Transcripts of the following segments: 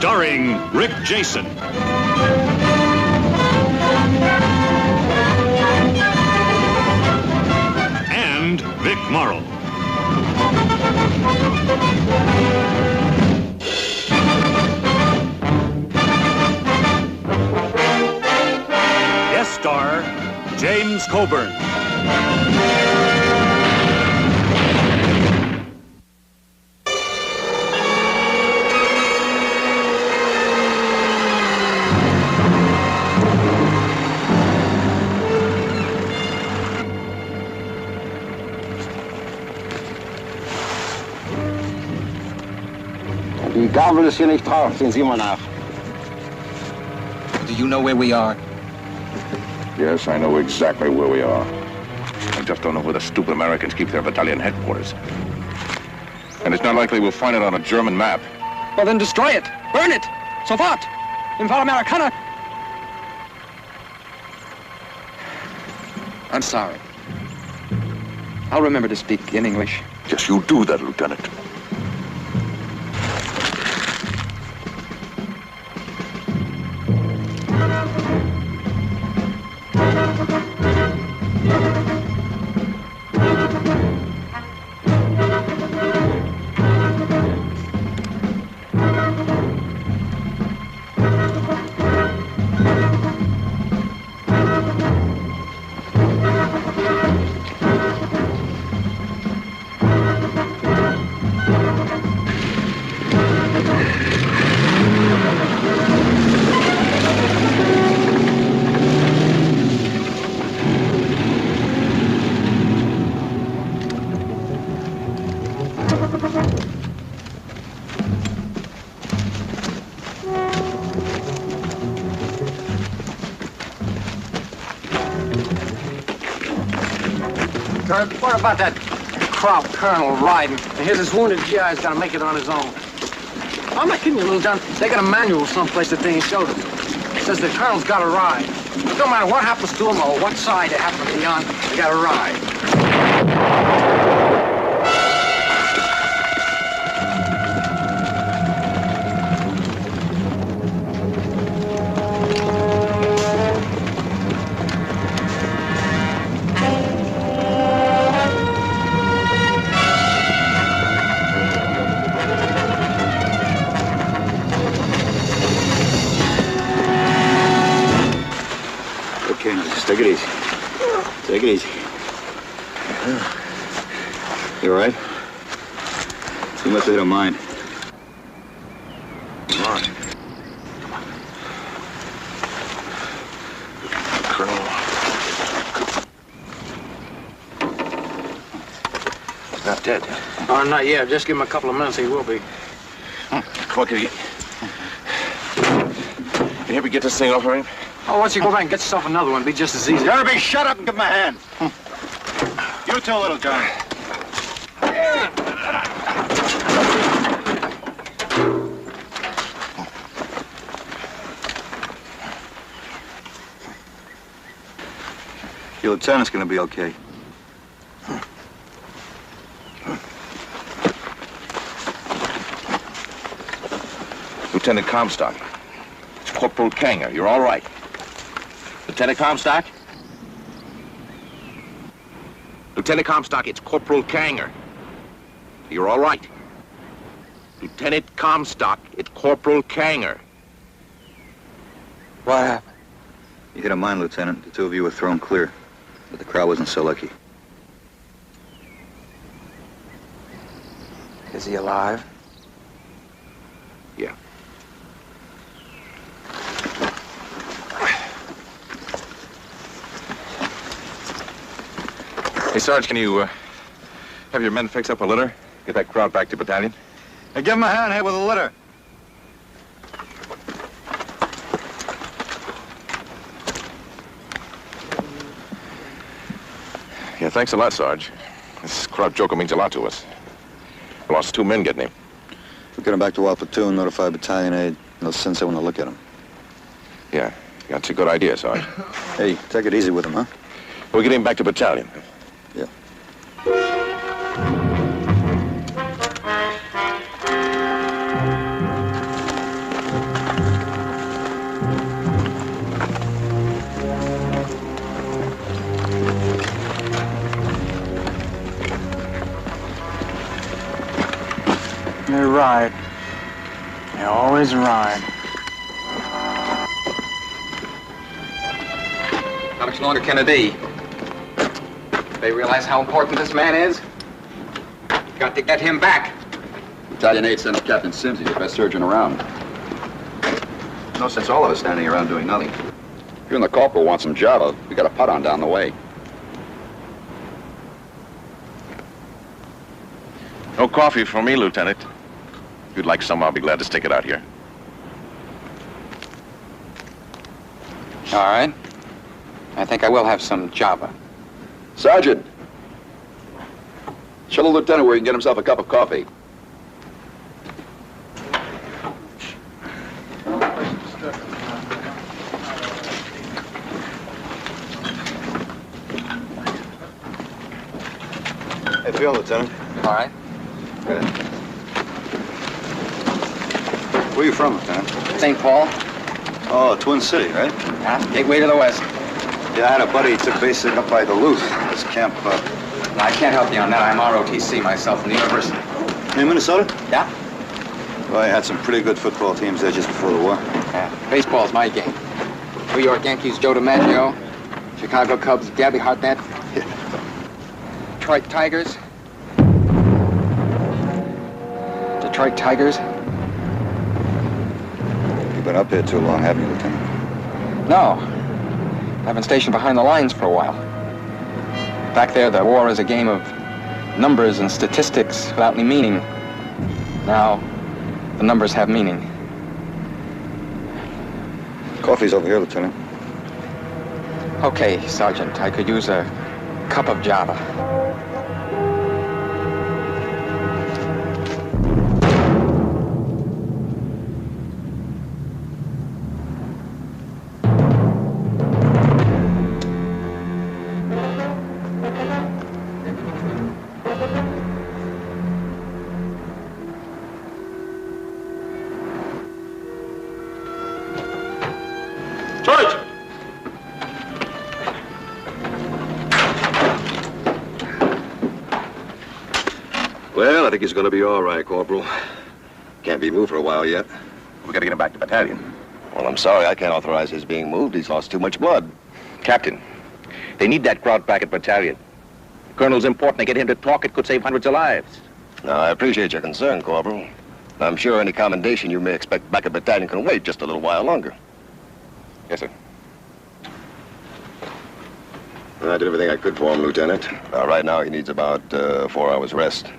Starring Rick Jason. And Vic Morrow. Guest star, James Coburn. Die Gabel ist hier nicht drauf, sehen Sie mal nach. Do you know where we are? Yes, I know exactly where we are. I just don't know where the stupid Americans keep their battalion headquarters. And it's not likely we'll find it on a German map. Well, then destroy it. Burn it. Sofort. Im Fall Amerikaner. I'm sorry. I'll remember to speak in English. Yes, you do that, Lieutenant. What about that crop colonel riding? And here's this wounded GI's got to make it on his own. I'm not kidding you, Little John. They got a manual someplace that they ain't showed him. It says the colonel's got to ride. It don't matter what happens to him or what side they happen to be on, they got to ride. Take it easy. Take it easy. You all right? You must have hit a mine. Come on. Colonel. He's not dead. Oh, not yet. Just give him a couple of minutes, he will be. Come on, Kitty. Can you help me get this thing off of him? Oh, once you go back and get yourself another one, it'll be just as easy. You ought to be shut up and give him a hand. You too, Little John. Your lieutenant's gonna be okay. Lieutenant Comstock. It's Corporal Kanger. You're all right. Lieutenant Comstock? Lieutenant Comstock, it's Corporal Kanger. You're all right. Lieutenant Comstock, it's Corporal Kanger. What happened? You hit a mine, Lieutenant. The two of you were thrown clear, but the crowd wasn't so lucky. Is he alive? Yeah. Hey, Sarge, can you have your men fix up a litter? Get that crowd back to battalion? Hey, give him a hand here with a litter. Yeah, thanks a lot, Sarge. This crowd joker means a lot to us. We lost 2 men getting him. We'll get him back to our platoon, notify battalion aid, and they'll send someone to look at him. Yeah, that's a good idea, Sarge. Hey, take it easy with him, huh? We'll get him back to battalion. Yeah. right. You're always right. How much longer can it be? They realize how important this man is? Got to get him back. Battalion 8 sent up Captain Sims. He's the best surgeon around. No sense all of us standing around doing nothing. If you and the corporal want some Java, we got a putt on down the way. No coffee for me, Lieutenant. If you'd like some, I'll be glad to stick it out here. All right. I think I will have some Java. Sergeant! Show the lieutenant where he can get himself a cup of coffee. Hey, feel, Lieutenant. All right. Good. Where are you from, Lieutenant? St. Paul. Oh, Twin City, right? Yeah, gateway to the west. Yeah, I had a buddy who took base up by Duluth. This camp, No, I can't help you on that. I'm ROTC myself from the university. in Minnesota? Yeah? Well, I had some pretty good football teams there just before the war. Yeah. Baseball's my game. New York Yankees, Joe DiMaggio. Chicago Cubs, Gabby Hartnett. Detroit Tigers. Detroit Tigers. You've been up here too long, haven't you, Lieutenant? No. I've been stationed behind the lines for a while. Back there, the war is a game of numbers and statistics without any meaning. Now, the numbers have meaning. Coffee's over here, Lieutenant. Okay, Sergeant, I could use a cup of Java. Well, I think he's going to be all right, Corporal. Can't be moved for a while yet. We gotta get him back to battalion. Well, I'm sorry. I can't authorize his being moved. He's lost too much blood. Captain, they need that crowd back at battalion. The colonel's important. They get him to talk. It could save hundreds of lives. Now, I appreciate your concern, Corporal. I'm sure any commendation you may expect back at battalion can wait just a little while longer. Yes, sir. I did everything I could for him, Lieutenant. Right now, he needs about 4 hours rest.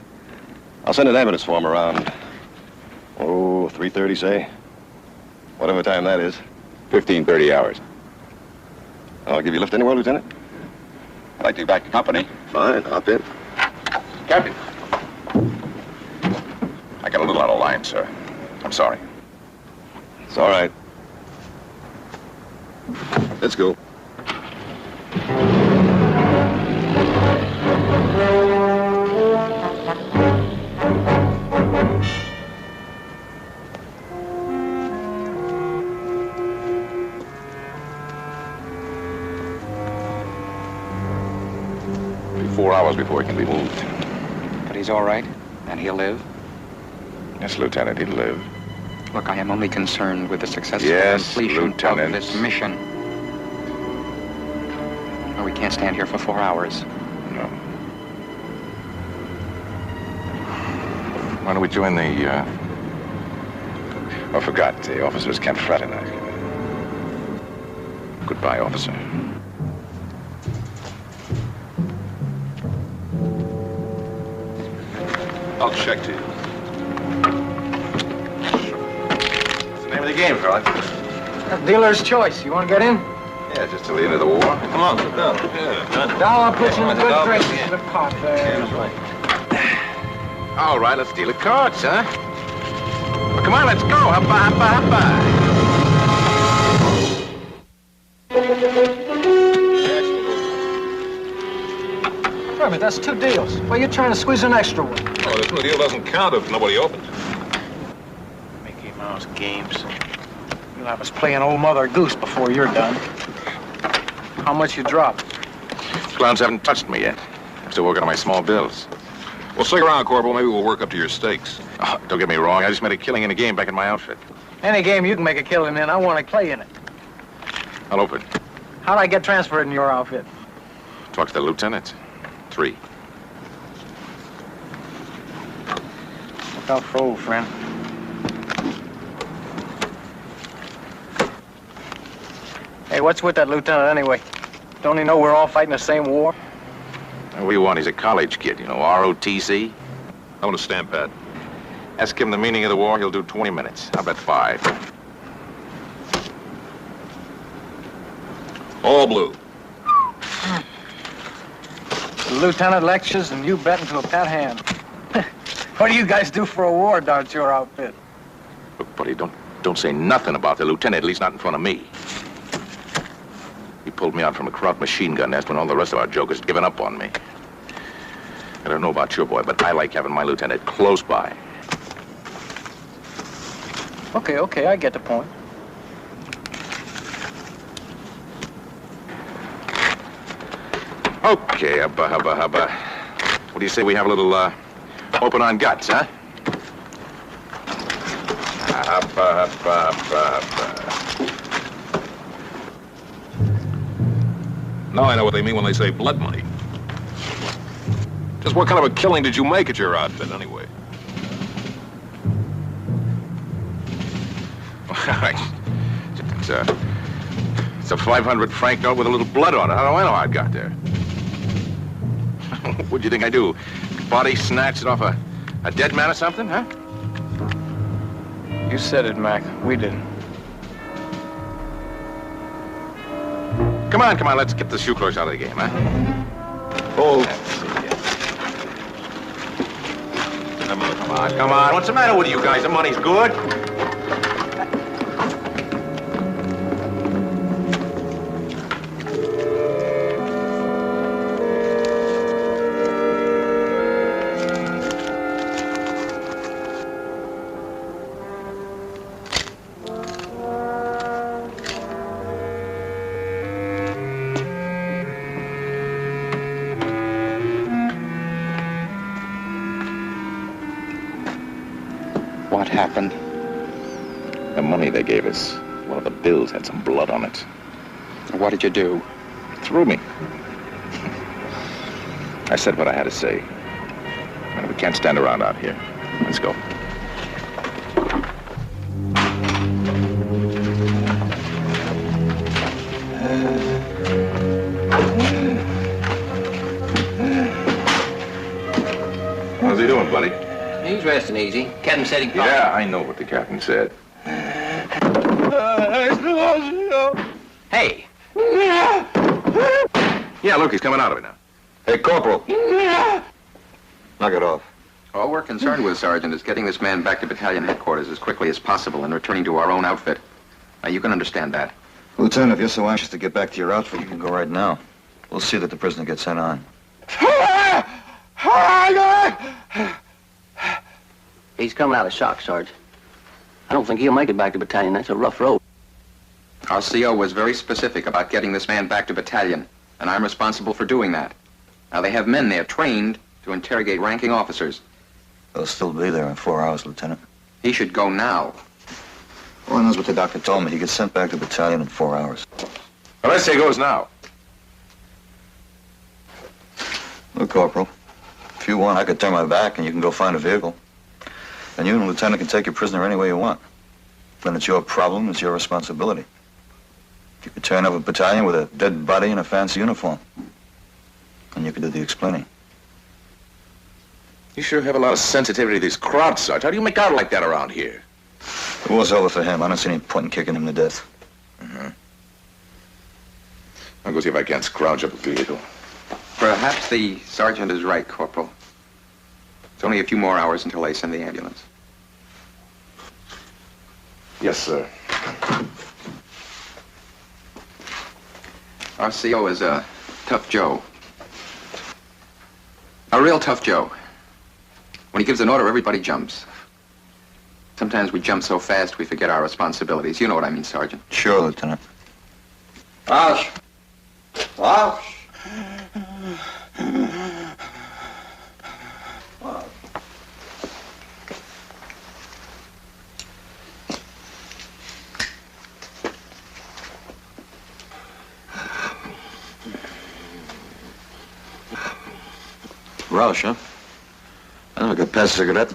I'll send an ambulance for him around, 3:30, say. Whatever time that is. 30 hours. I'll give you a lift anywhere, Lieutenant. I'd like to be back in company. Fine, hop in. Captain. I got a little out of line, sir. I'm sorry. It's all right. Let's go. Be 4 hours before he can be moved. But he's all right, and he'll live. Yes, Lieutenant, he'll live. Look, I am only concerned with the successful Yes, completion Lieutenant. of this mission. Oh, we can't stand here for 4 hours. No. Why don't we join the, I forgot, the officers can't fraternize. Goodbye, officer. I'll check to you. What's the name of the game, fella? Dealer's choice. You want to get in? Yeah, just till the end of the war. Come on, sit down. Yeah, Now I'll put you in good graces in the pot there. All right, let's deal the cards, huh? Well, come on, let's go. Hoppa, hoppa, hoppa. Wait a minute, that's 2 deals. Why are you trying to squeeze an extra one? Oh, this new deal doesn't count if nobody opens. Mickey Mouse games. You'll have us playing old Mother Goose before you're done. How much you drop? Clowns haven't touched me yet. I'm still working on my small bills. Well, stick around, Corporal. Maybe we'll work up to your stakes. Oh, don't get me wrong. I just made a killing in a game back in my outfit. Any game you can make a killing in, I want to play in it. I'll open. How'd I get transferred in your outfit? Talk to the lieutenant. 3. Look out for old friend. Hey, what's with that lieutenant anyway? Don't he know we're all fighting the same war? What do you want? He's a college kid, you know, ROTC. I want to stand pat. Ask him the meaning of the war, he'll do 20 minutes. I'll bet 5. All blue. The lieutenant lectures and you bet into a pat hand. What do you guys do for a war down at your outfit? Look, buddy, don't say nothing about the lieutenant, at least not in front of me. He pulled me out from a Kraut machine gun nest when all the rest of our jokers had given up on me. I don't know about your boy, but I like having my lieutenant close by. Okay, I get the point. Okay, hubba. What do you say we have a little, open on guts, huh? Hubba. Now I know what they mean when they say blood money. Just what kind of a killing did you make at your outfit, anyway? It's a 500 franc note with a little blood on it. How do I know how it got there? What'd you think I do? Body snatched it off a dead man or something, huh? You said it, Mac. We didn't. Come on, let's get the shoe clerks out of the game, huh? Oh. Come on. What's the matter with you guys? The money's good. What happened? The money they gave us, one of the bills had some blood on it. What did you do? Threw me. I said what I had to say. And we can't stand around out here. Let's go. How's he doing, buddy? He's resting easy. Captain said he... Yeah, I know what the captain said. Hey. Yeah, look, he's coming out of it now. Hey, Corporal. Knock it off. All we're concerned with, Sergeant, is getting this man back to battalion headquarters as quickly as possible and returning to our own outfit. Now, you can understand that. Lieutenant, if you're so anxious to get back to your outfit, you can go right now. We'll see that the prisoner gets sent on. He's coming out of shock, Sarge. I don't think he'll make it back to battalion. That's a rough road. Our CO was very specific about getting this man back to battalion, and I'm responsible for doing that. Now, they have men there trained to interrogate ranking officers. They'll still be there in 4 hours, Lieutenant. He should go now. Well, that's what the doctor told me. He gets sent back to battalion in 4 hours. Well, I say he goes now. Look, Corporal, if you want, I could turn my back and you can go find a vehicle. And you and the Lieutenant can take your prisoner any way you want. Then it's your problem, it's your responsibility. You could turn up a battalion with a dead body and a fancy uniform. And you could do the explaining. You sure have a lot of sensitivity to these crowds, Sarge. How do you make out like that around here? The war's over for him. I don't see any point in kicking him to death. I'll go see if I can't scrounge up a vehicle. Perhaps the sergeant is right, Corporal. It's only a few more hours until they send the ambulance. Yes, sir. Our CO is a tough Joe. A real tough Joe. When he gives an order, everybody jumps. Sometimes we jump so fast we forget our responsibilities. You know what I mean, Sergeant. Sure, Lieutenant. Ouch! Ouch! Roush, huh? I never got past cigarette.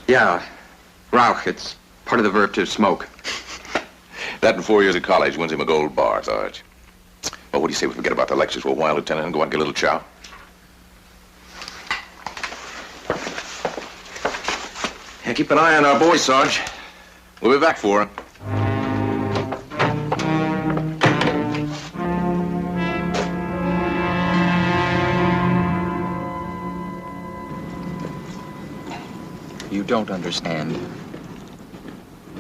Yeah, Rauch. It's part of the verb to smoke. That and 4 years of college wins him a gold bar, Sarge. Well, what do you say we forget about the lectures for a while, Lieutenant, and go out and get a little chow? Yeah, keep an eye on our boy, Sarge. We'll be back for him. You don't understand.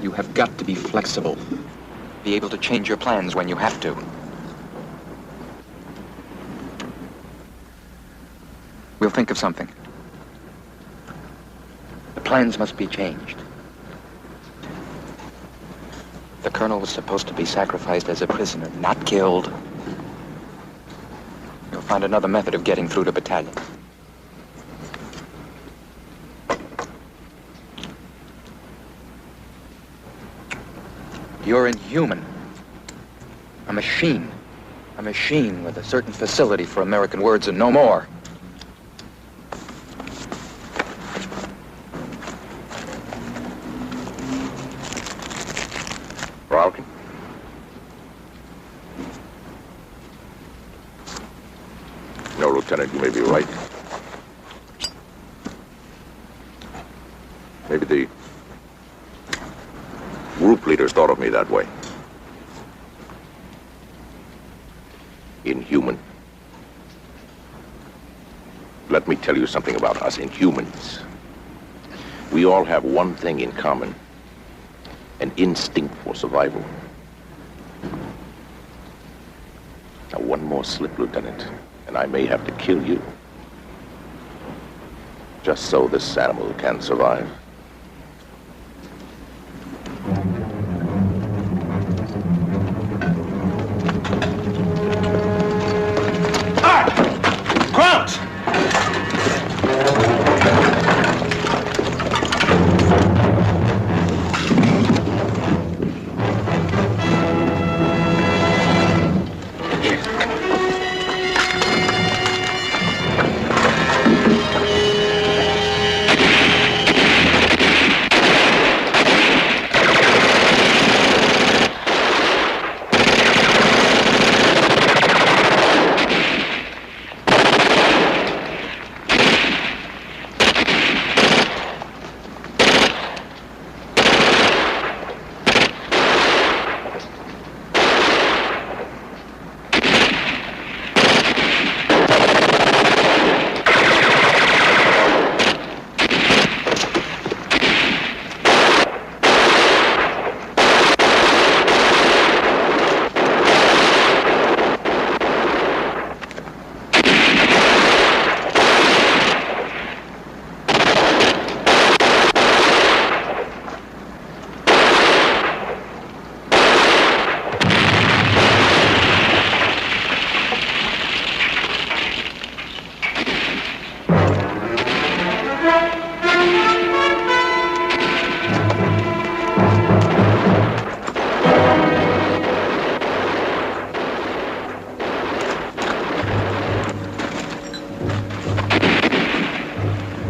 You have got to be flexible. Be able to change your plans when you have to. We'll think of something. The plans must be changed. The colonel was supposed to be sacrificed as a prisoner, not killed. You'll find another method of getting through to battalion. You're inhuman. A machine. A machine with a certain facility for American words and no more. Rauch? No, Lieutenant, you may be right. Maybe the group leaders thought of me that way. Inhuman. Let me tell you something about us Inhumans. We all have one thing in common. An instinct for survival. Now, one more slip, Lieutenant, and I may have to kill you. Just so this animal can survive.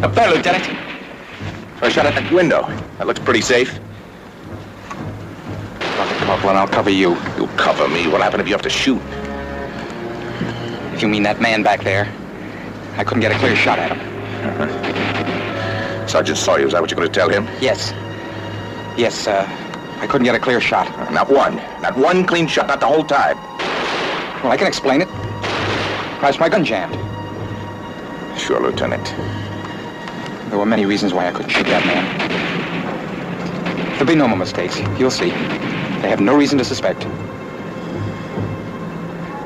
Up there, Lieutenant. I shot at that window. That looks pretty safe. Drop it, Corporal, and I'll cover you. You'll cover me? What'll happen if you have to shoot? If you mean that man back there, I couldn't get a clear shot at him. Sergeant saw you. Is that what you're going to tell him? Yes. Yes, I couldn't get a clear shot. Not one. Not one clean shot, not the whole time. Well, I can explain it. Perhaps my gun jammed. Sure, Lieutenant. There were many reasons why I couldn't shoot that man. There'll be no more mistakes. You'll see. They have no reason to suspect.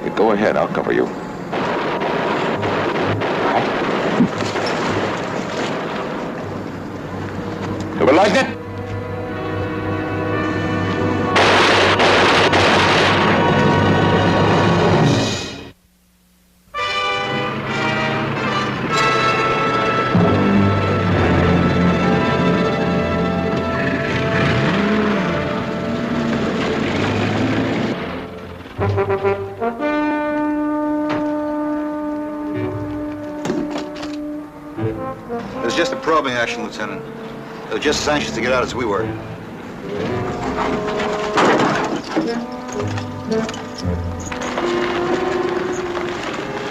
You go ahead. I'll cover you. All right. You like it? just a probing action, Lieutenant. They were just as anxious to get out as we were.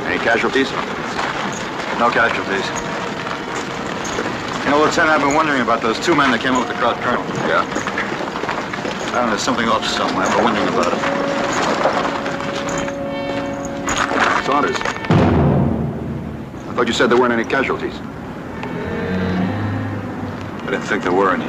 Any casualties? No casualties. You know, Lieutenant, I've been wondering about those two men that came up with the Kraut Colonel. Yeah? I don't know, there's something off somewhere. I've been wondering about it. Saunders. I thought you said there weren't any casualties. I didn't think there were any.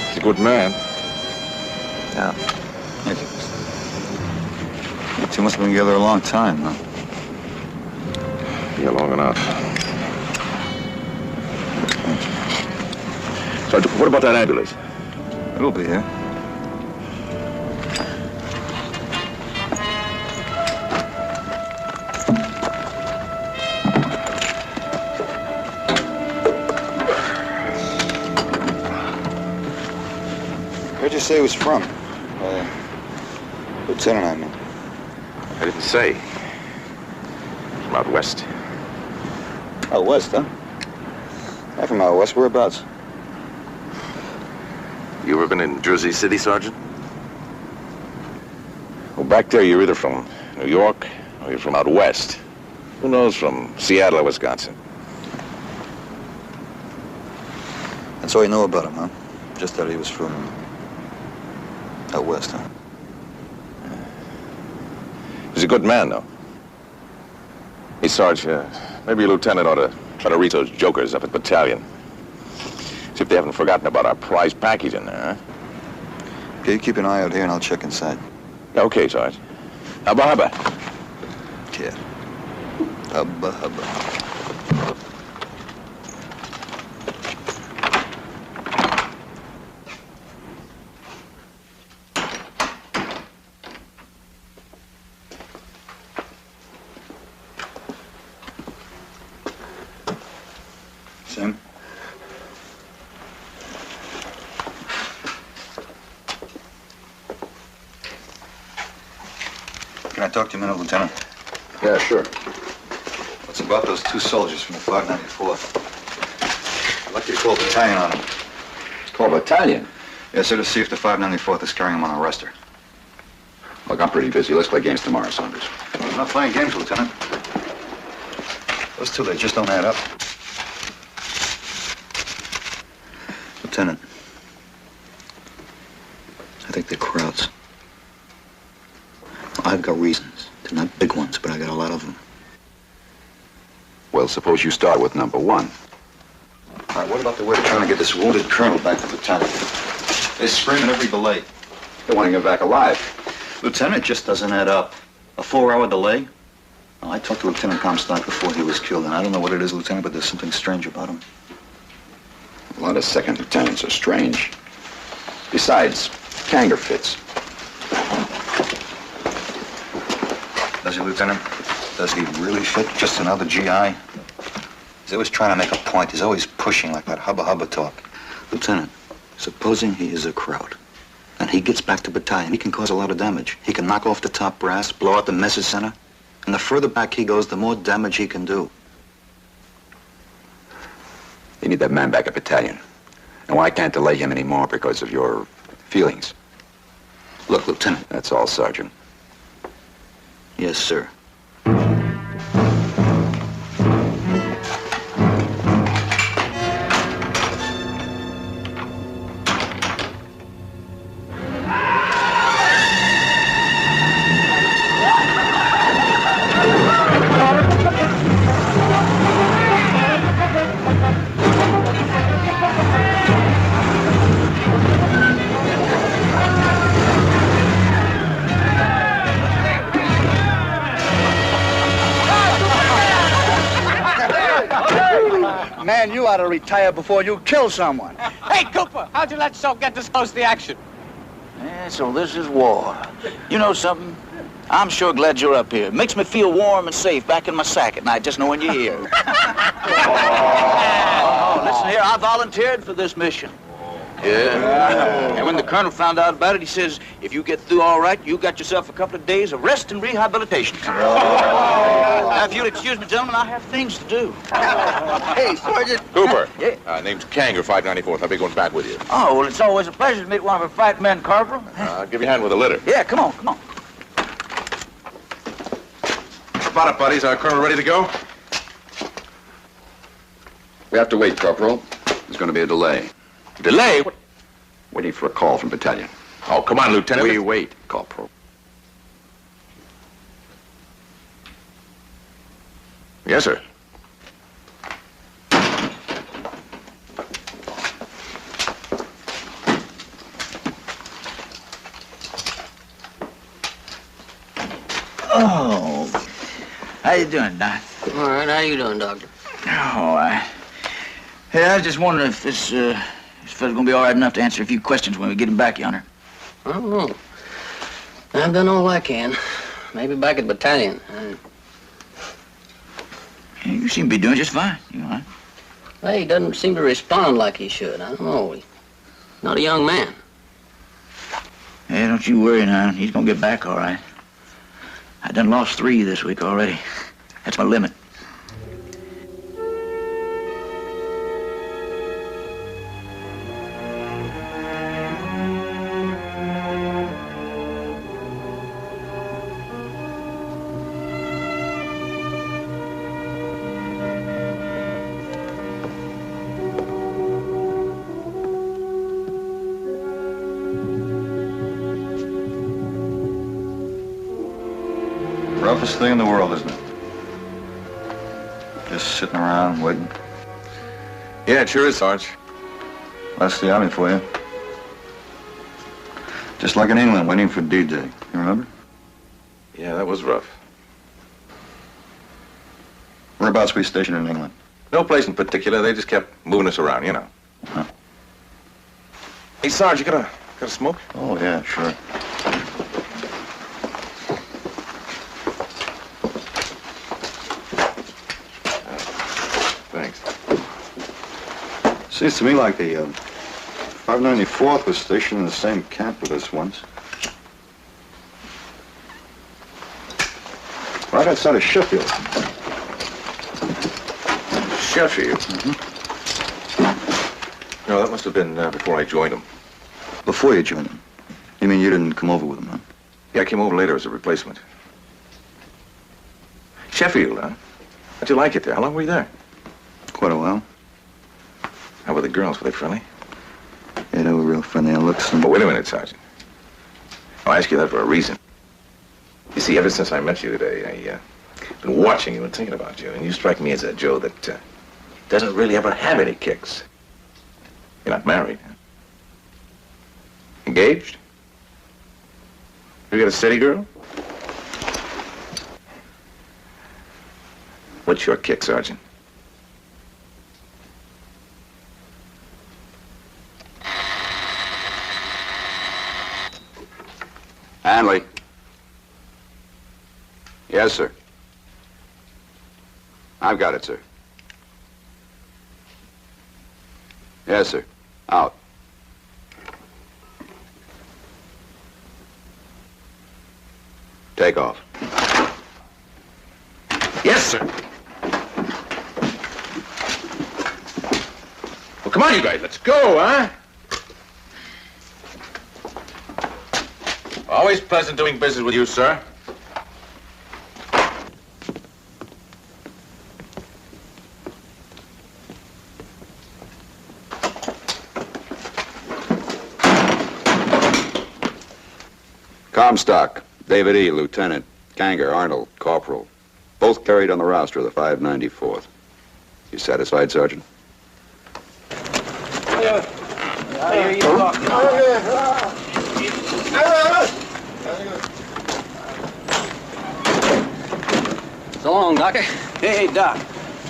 He's a good man. Yeah. Thank you. You two must have been together a long time, huh? Yeah, long enough. Sergeant, what about that ambulance? It'll be here. Where'd you say he was from? Lieutenant, I mean. I didn't say. From out west. Out west, huh? I'm from out west. Whereabouts? You ever been in Jersey City, Sergeant? Well, back there, you're either from New York or you're from out west. Who knows, from Seattle or Wisconsin. That's all you know about him, huh? Just that he was from out west, huh? He's a good man, though. Hey, Sarge, maybe your lieutenant ought to try to reach those jokers up at battalion. See if they haven't forgotten about our prize package in there, huh? Okay, you keep an eye out here and I'll check inside. Okay, Sarge. Hubba hubba. Yeah. Hubba hubba. Sam? Can I talk to you a minute, Lieutenant? Yeah, sure. What's about those two soldiers from the 594th? I'd like you to call a battalion on them. Call battalion? Yes, sir, to see if the 594th is carrying them on a arrestor. Look, I'm pretty busy. Let's play games tomorrow, Saunders. I'm not playing games, Lieutenant. Those two, they just don't add up. Lieutenant, I think they're Krauts. I've got reasons. They're not big ones, but I got a lot of them. Well, suppose you start with number one. All right, what about the way they're trying to get this wounded colonel back to the battalion? They're screaming every delay. They want to get back alive. Lieutenant, it just doesn't add up. A 4-hour delay? Well, I talked to Lieutenant Comstock before he was killed, and I don't know what it is, Lieutenant, but there's something strange about him. A lot of second lieutenants are strange. Besides, Kanger fits. Does he, Lieutenant? Does he really fit? Just another GI? He's always trying to make a point. He's always pushing like that hubba-hubba talk. Lieutenant, supposing he is a Kraut, and he gets back to battalion, he can cause a lot of damage. He can knock off the top brass, blow out the message center, and the further back he goes, the more damage he can do. You need that man back at battalion. Now, I can't delay him anymore because of your feelings. Look, Lieutenant. That's all, Sergeant. Yes, sir. man, you ought to retire before you kill someone. Hey, Cooper, how'd you let yourself get this close to the action? Yeah, so this is war. You know something? I'm sure glad you're up here. Makes me feel warm and safe back in my sack at night just knowing you're here. Oh, listen here, I volunteered for this mission. Yeah. And when the colonel found out about it, he says, if you get through all right, you got yourself a couple of days of rest and rehabilitation. Now, if you'll excuse me, gentlemen, I have things to do. Hey, Sergeant. Cooper. Yeah. Name's Kanger, 594th. I'll be going back with you. Oh, well, it's always a pleasure to meet one of our fighting men, Corporal. I'll give you a hand with a litter. Yeah, come on, come on. Spot it, buddies. Our colonel ready to go? We have to wait, Corporal. There's going to be a delay. Delay? Waiting for a call from battalion. Oh, come on, Lieutenant. We wait, Corporal. Yes, sir. Oh, how you doing, Doc? All right, how you doing, Doctor? Hey, I was just wondering if this fella's gonna be all right enough to answer a few questions when we get him back yonder. I don't know. I've done all I can. Maybe back at battalion. Yeah, you seem to be doing just fine. You know, Hey, he doesn't seem to respond like he should. I don't know. He's not a young man. Yeah, don't you worry now. He's gonna get back all right. I done lost 3 this week already. That's my limit. Roughest thing in the world, isn't it? Just sitting around waiting. Yeah, it sure is, Sarge. That's the army for you. Just like in England, waiting for D-Day. You remember? Yeah, that was rough. Whereabouts were we stationed in England? No place in particular. They just kept moving us around, you know. Huh. Hey, Sarge, you got a smoke? Oh, yeah, sure. Thanks. Seems to me like the 594th was stationed in the same camp with us once. Right outside of Sheffield. Sheffield? No, that must have been before I joined them. Before you joined them? You mean you didn't come over with them, huh? Yeah, I came over later as a replacement. Sheffield, huh? How'd you like it there? How long were you there? Quite a while. How were the girls? Were they friendly? Yeah, they were real friendly on looks. But wait a minute, Sergeant. I'll ask you that for a reason. You see, ever since I met you today, I've been watching you and thinking about you, and you strike me as a Joe that doesn't really ever have any kicks. You're not married, huh? Engaged? You got a steady girl? What's your kick, Sergeant? Hanley. Yes, sir. I've got it, sir. Yes, sir. Out. Take off. Yes, sir. Well, come on, you guys. Let's go, huh? Always pleasant doing business with you, sir. Comstock, David E., Lieutenant. Kanger, Arnold, Corporal. Both carried on the roster of the 594th. You satisfied, Sergeant? I hear you talking. So long, Doctor. Hey, Doc.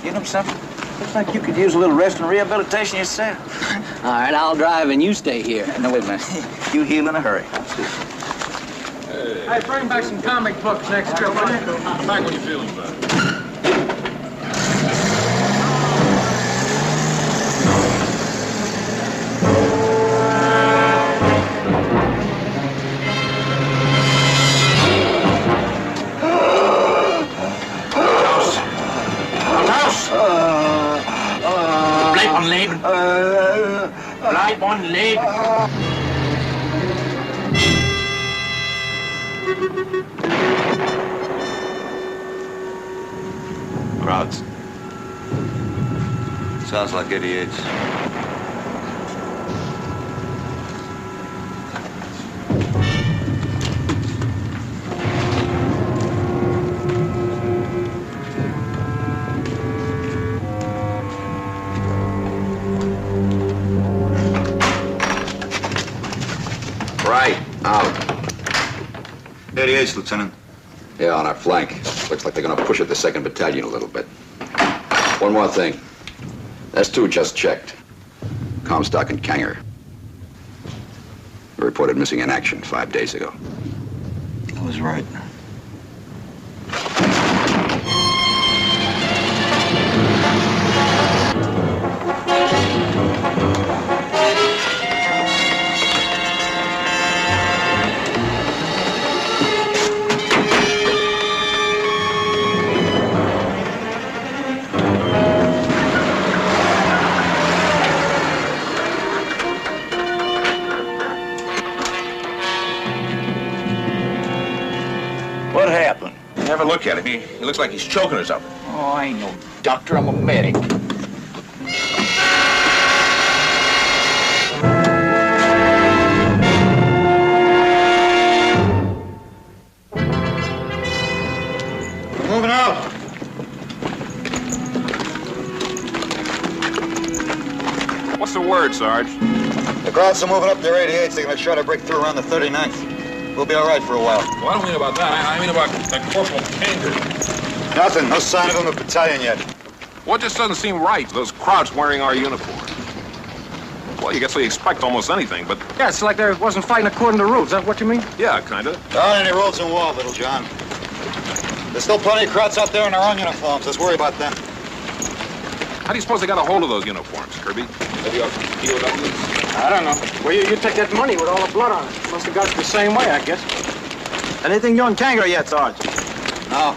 You know something? Looks like you could use a little rest and rehabilitation yourself. All right, I'll drive and you stay here. No, wait a minute. You heal in a hurry. Hey, bring back some comic books next trip, will you? Back when you're feeling better. Bleib on Leben. Crowds. Sounds like 88s. Right, out. 88s, Lieutenant. Yeah, on our flank. Looks like they're gonna push at the 2nd Battalion a little bit. One more thing. S2 just checked. Comstock and Kanger. Reported missing in action 5 days ago. I was right. What happened? Have a look at him. He looks like he's choking or something. Oh, I ain't no doctor. I'm a medic. Moving out. What's the word, Sarge? The crowds are moving up their 88s. They're going to try to break through around the 39th. We'll be all right for a while. Well, I don't mean about that. I mean about that Corporal Kanger. Nothing. No sign of him in the battalion yet. What just doesn't seem right? Those crowds wearing our uniform. Well, you guess we expect almost anything, but... Yeah, it's like they wasn't fighting according to rules. Is that what you mean? Yeah, kinda. There aren't any rules in war, little John. There's still plenty of crowds out there in their own uniforms. Let's worry about them. How do you suppose they got a hold of those uniforms, Kirby? Maybe off POWs? I don't know. Well, you take that money with all the blood on it. Must have got it the same way, I guess. Anything on Kanger yet, Sarge? No.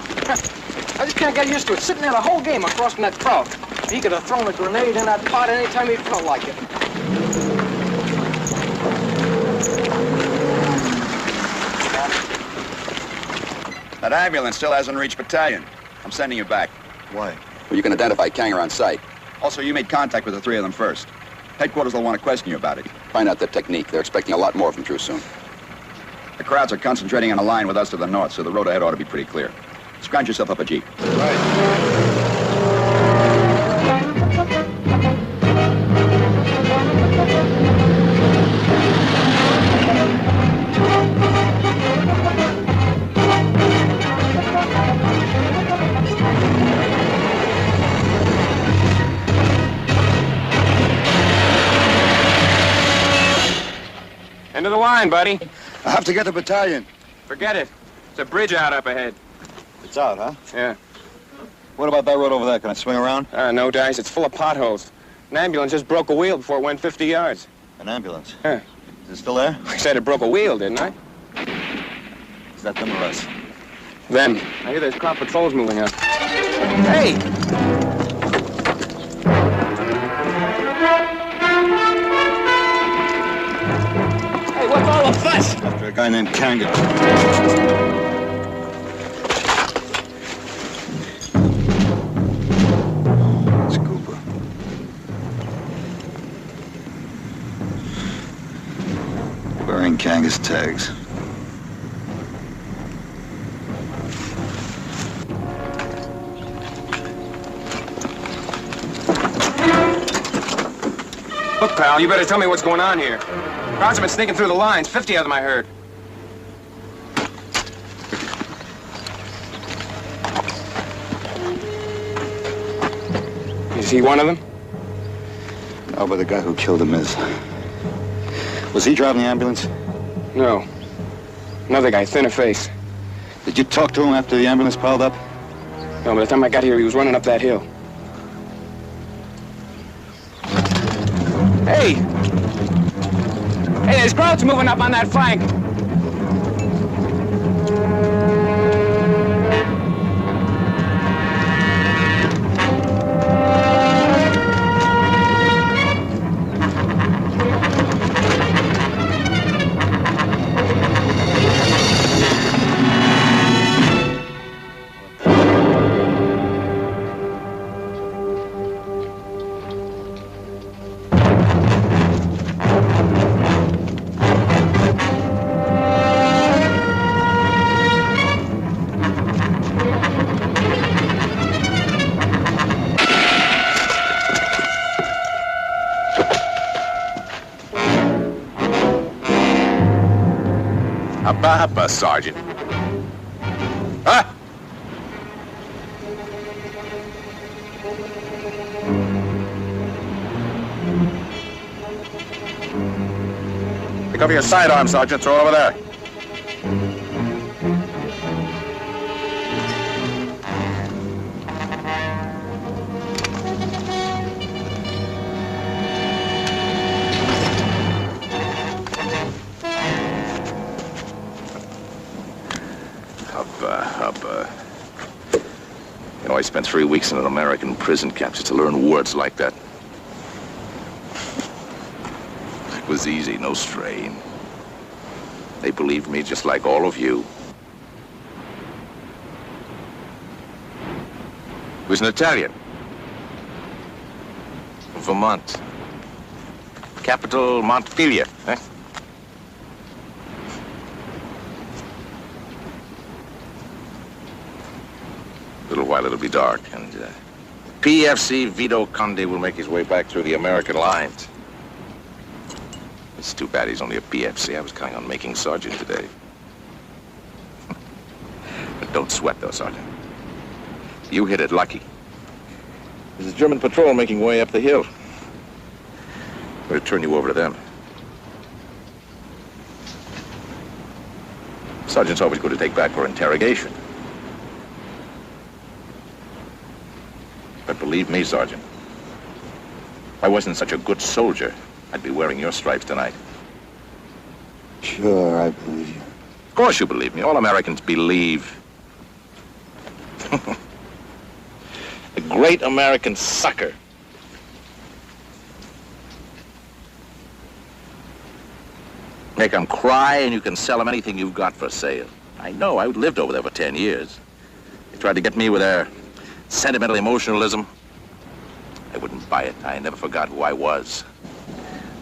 I just can't get used to it. Sitting there the whole game across from that crowd. He could have thrown a grenade in that pot anytime he felt like it. That ambulance still hasn't reached battalion. I'm sending you back. Why? Well, you can identify Kanger on sight. Also, you made contact with the 3 of them first. Headquarters will want to question you about it. Find out their technique. They're expecting a lot more from Drew soon. The crowds are concentrating on a line with us to the north, so the road ahead ought to be pretty clear. Scrounge yourself up a jeep. Right. End of the line, buddy. I have to get the battalion. Forget it. There's a bridge out up ahead. It's out, huh? Yeah. What about that road over there? Can I swing around? No, Dice. It's full of potholes. An ambulance just broke a wheel before it went 50 yards. An ambulance? Yeah. Is it still there? I said it broke a wheel, didn't I? Is that them or us? Them. I hear there's crop patrols moving up. Hey! Hey, what's all the fuss? After a guy named Kanger. It's Cooper. Wearing Kanger's tags. Look, pal, you better tell me what's going on here. Crowds have been sneaking through the lines. 50 of them, I heard. Is he one of them? No, but the guy who killed him is. Was he driving the ambulance? No. Another guy, thinner face. Did you talk to him after the ambulance piled up? No, by the time I got here, he was running up that hill. Hey! Hey, there's crowds moving up on that flank. Hoppa, Sergeant. Huh? Pick up your sidearm, Sergeant. Throw it over there. You know, I spent 3 weeks in an American prison camp just to learn words like that. It was easy, no strain. They believed me just like all of you. He was an Italian. From Vermont. Capital Montpelier, eh? A little while it'll be dark, and PFC Vito Conde will make his way back through the American lines. It's too bad he's only a PFC. I was counting on making Sergeant today. But don't sweat, though, Sergeant. You hit it lucky. There's a German patrol making way up the hill. I'm going to turn you over to them. Sergeant's always good to take back for interrogation. But believe me, Sergeant, if I wasn't such a good soldier, I'd be wearing your stripes tonight. Sure, I believe you. Of course you believe me. All Americans believe. The great American sucker. Make them cry and you can sell them anything you've got for sale. I know, I lived over there for 10 years. They tried to get me with their sentimental emotionalism. I wouldn't buy it. I never forgot who I was.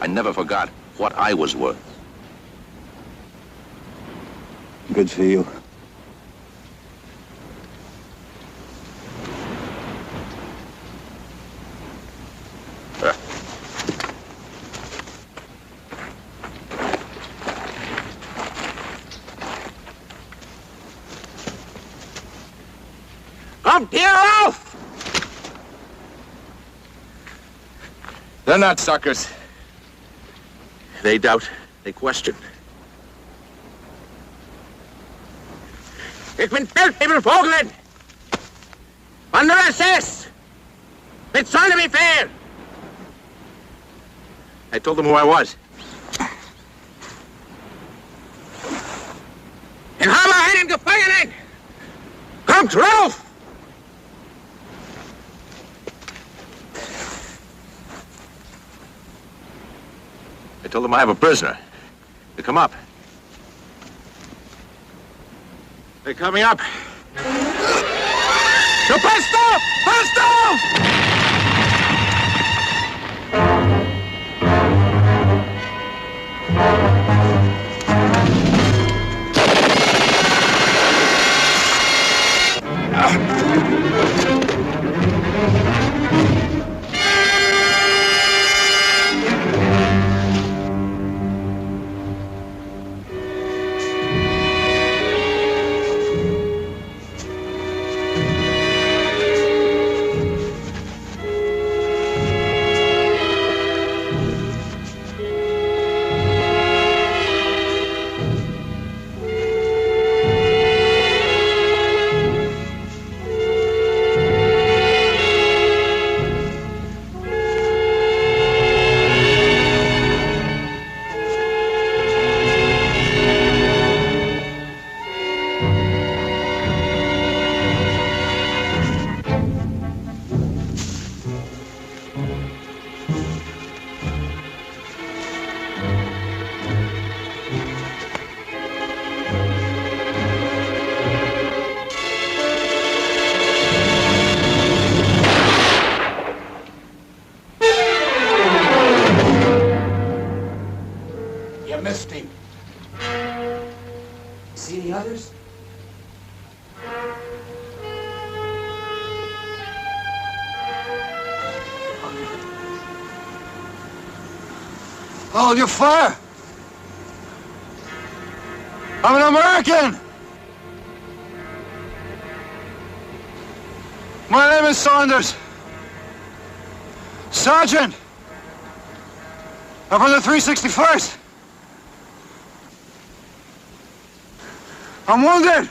I never forgot what I was worth. Good for you. Come tear off! They're not suckers. They doubt, they question. Ich bin Feldwebelvogel! Under SS! Mit Sonne Befehl! I told them who I was. In habe einen Gefangenen! Kommt rauf! I told them I have a prisoner. They come up. They're coming up. To Pesto! Pesto! missed him. See any others? Hold your fire! I'm an American! My name is Saunders. Sergeant! I'm from the 361st. I'm wounded!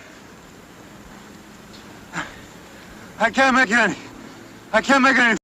I can't make any